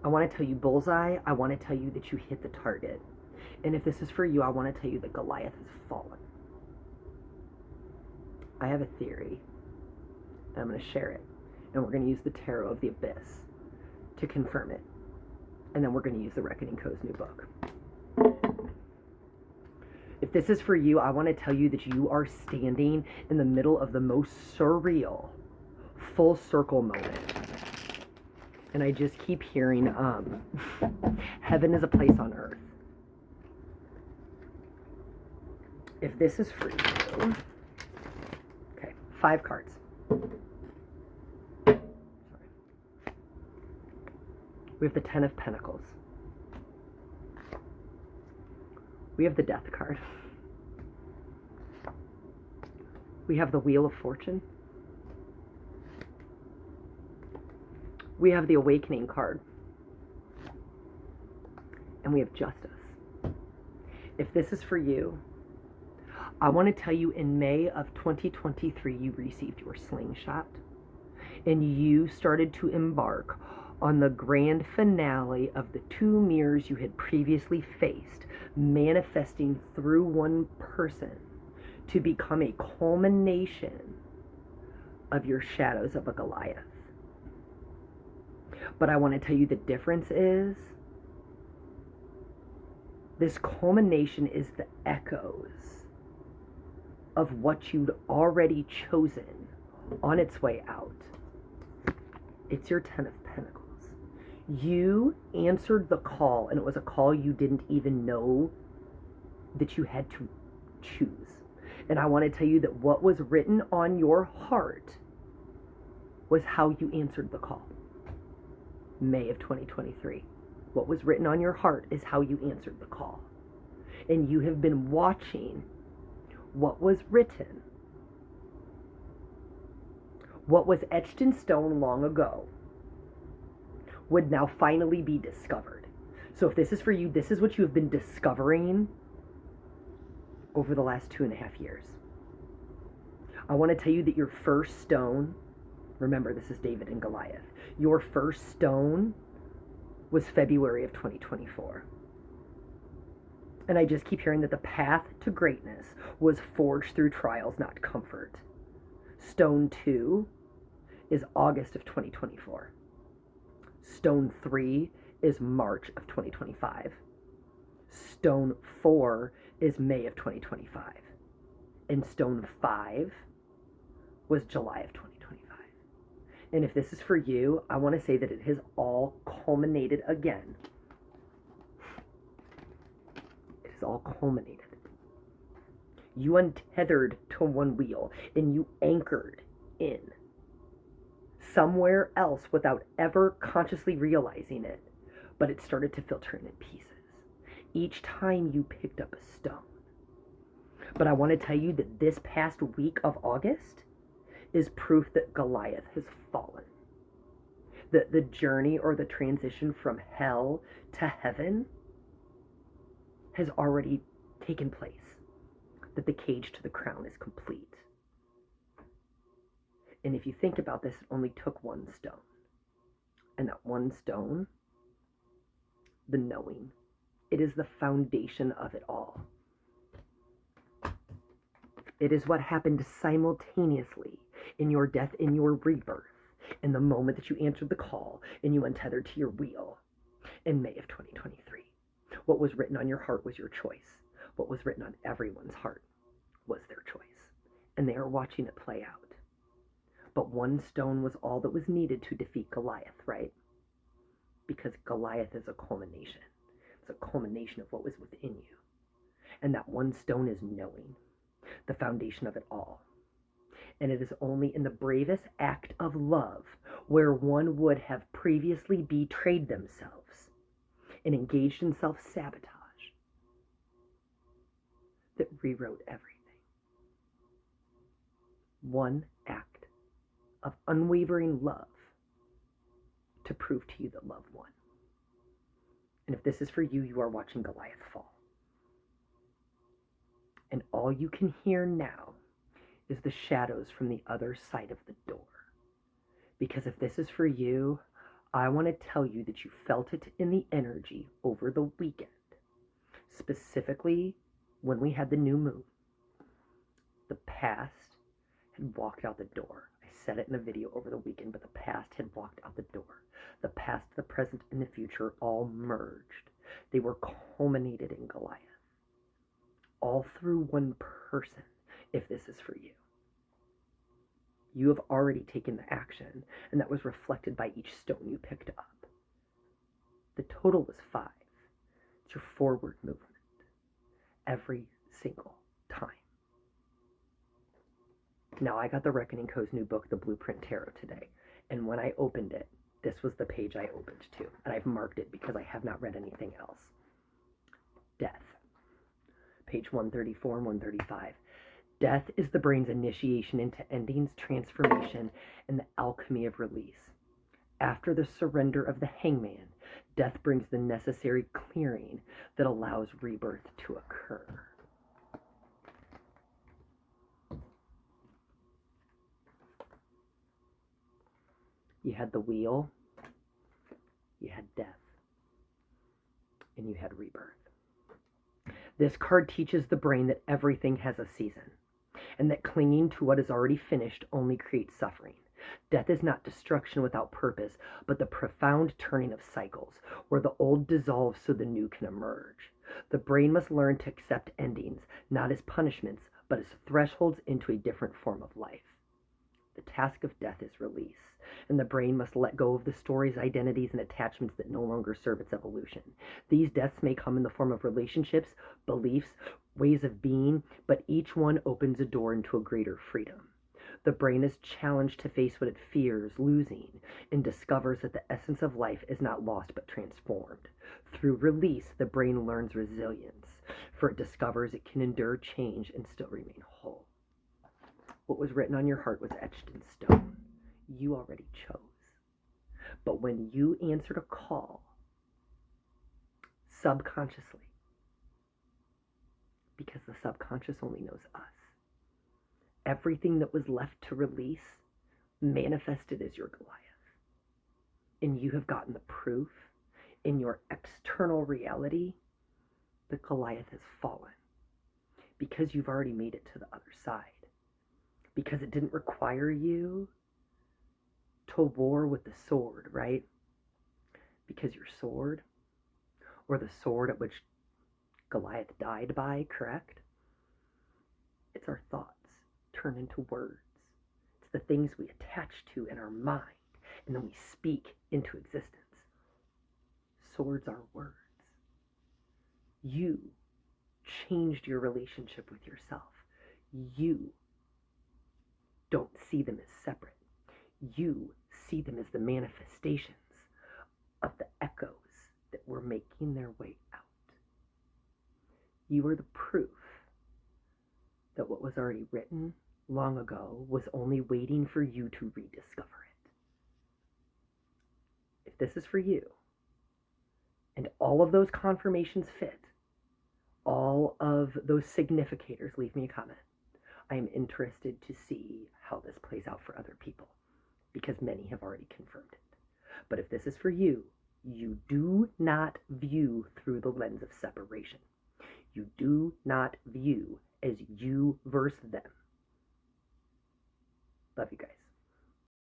I want to tell you Bullseye. I want to tell you that you hit the target. And if this is for you, I want to tell you that Goliath has fallen. I have a theory, and I'm going to share it. And we're going to use the Tarot of the Abyss to confirm it. And then we're going to use the Reckoning Co's new book. If this is for you, I want to tell you that you are standing in the middle of the most surreal full circle moment. And I just keep hearing, heaven is a place on earth. If this is for you, okay, 5 cards. Sorry. We have the 10 of Pentacles. We have the Death card. We have the Wheel of Fortune. We have the Awakening card. And we have Justice. If this is for you, I want to tell you in May of 2023, you received your slingshot. And you started to embark on the grand finale of the 2 mirrors you had previously faced, manifesting through one person to become a culmination of your shadows of a Goliath. But I want to tell you the difference is this culmination is the echoes of what you'd already chosen on its way out. It's your 10 of Pentacles. You answered the call, and it was a call you didn't even know that you had to choose. And I want to tell you that what was written on your heart was how you answered the call. May of 2023. What was written on your heart is how you answered the call. And you have been watching what was written, what was etched in stone long ago, would now finally be discovered. So if this is for you, this is what you have been discovering over the last 2.5 years. I want to tell you that your first stone, remember this is David and Goliath, your first stone was February of 2024. And I just keep hearing that the path to greatness was forged through trials, not comfort. Stone 2 is August of 2024. Stone 3 is March of 2025. Stone 4 is May of 2025. And Stone 5 was July of 2025. And if this is for you, I want to say that it has all culminated again. It has all culminated. You untethered to one wheel and you anchored in somewhere else without ever consciously realizing it, but it started to filter in pieces each time you picked up a stone. But I want to tell you that this past week of August is proof that Goliath has fallen. That the journey or the transition from hell to heaven has already taken place. That the cage to the crown is complete. And if you think about this, it only took one stone. And that one stone, the knowing, it is the foundation of it all. It is what happened simultaneously in your death, in your rebirth, in the moment that you answered the call and you untethered to your wheel in May of 2023. What was written on your heart was your choice. What was written on everyone's heart was their choice. And they are watching it play out. But one stone was all that was needed to defeat Goliath, right? Because Goliath is a culmination. It's a culmination of what was within you. And that one stone is knowing, the foundation of it all. And it is only in the bravest act of love where one would have previously betrayed themselves and engaged in self-sabotage that rewrote everything. One act of unwavering love to prove to you that love won. And if this is for you, you are watching Goliath fall. And all you can hear now is the shadows from the other side of the door. Because if this is for you, I want to tell you that you felt it in the energy over the weekend, specifically when we had the new moon. The past had walked out the door. I said it in a video over the weekend, but the past had walked out the door. The past, the present, and the future all merged. They were culminated in Goliath. All through one person, if this is for you. You have already taken the action, and that was reflected by each stone you picked up. The total was 5. It's your forward movement. Every single time. Now, I got the Reckoning Co's new book, The Blueprint Tarot, today. And when I opened it, this was the page I opened to. And I've marked it because I have not read anything else. Death. Page 134 and 135. Death is the brain's initiation into endings, transformation, and the alchemy of release. After the surrender of the hangman, death brings the necessary clearing that allows rebirth to occur. You had the wheel, you had death, and you had rebirth. This card teaches the brain that everything has a season, and that clinging to what is already finished only creates suffering. Death is not destruction without purpose, but the profound turning of cycles, where the old dissolves so the new can emerge. The brain must learn to accept endings, not as punishments, but as thresholds into a different form of life. The task of death is release, and the brain must let go of the stories, identities, and attachments that no longer serve its evolution. These deaths may come in the form of relationships, beliefs, ways of being, but each one opens a door into a greater freedom. The brain is challenged to face what it fears losing and discovers that the essence of life is not lost but transformed. Through release, the brain learns resilience, for it discovers it can endure change and still remain whole. What was written on your heart was etched in stone. You already chose. But when you answered a call, subconsciously, because the subconscious only knows us, everything that was left to release manifested as your Goliath. And you have gotten the proof in your external reality that Goliath has fallen, because you've already made it to the other side. Because it didn't require you to war with the sword, right? Because your sword, or the sword at which Goliath died by, correct? It's our thoughts turned into words. It's the things we attach to in our mind, and then we speak into existence. Swords are words. You changed your relationship with yourself. You don't see them as separate. You see them as the manifestations of the echoes that were making their way out. You are the proof that what was already written long ago was only waiting for you to rediscover it. If this is for you, and all of those confirmations fit, all of those significators, leave me a comment. I am interested to see how this plays out for other people, because many have already confirmed it. But if this is for you, you do not view through the lens of separation. You do not view as you versus them. Love you guys.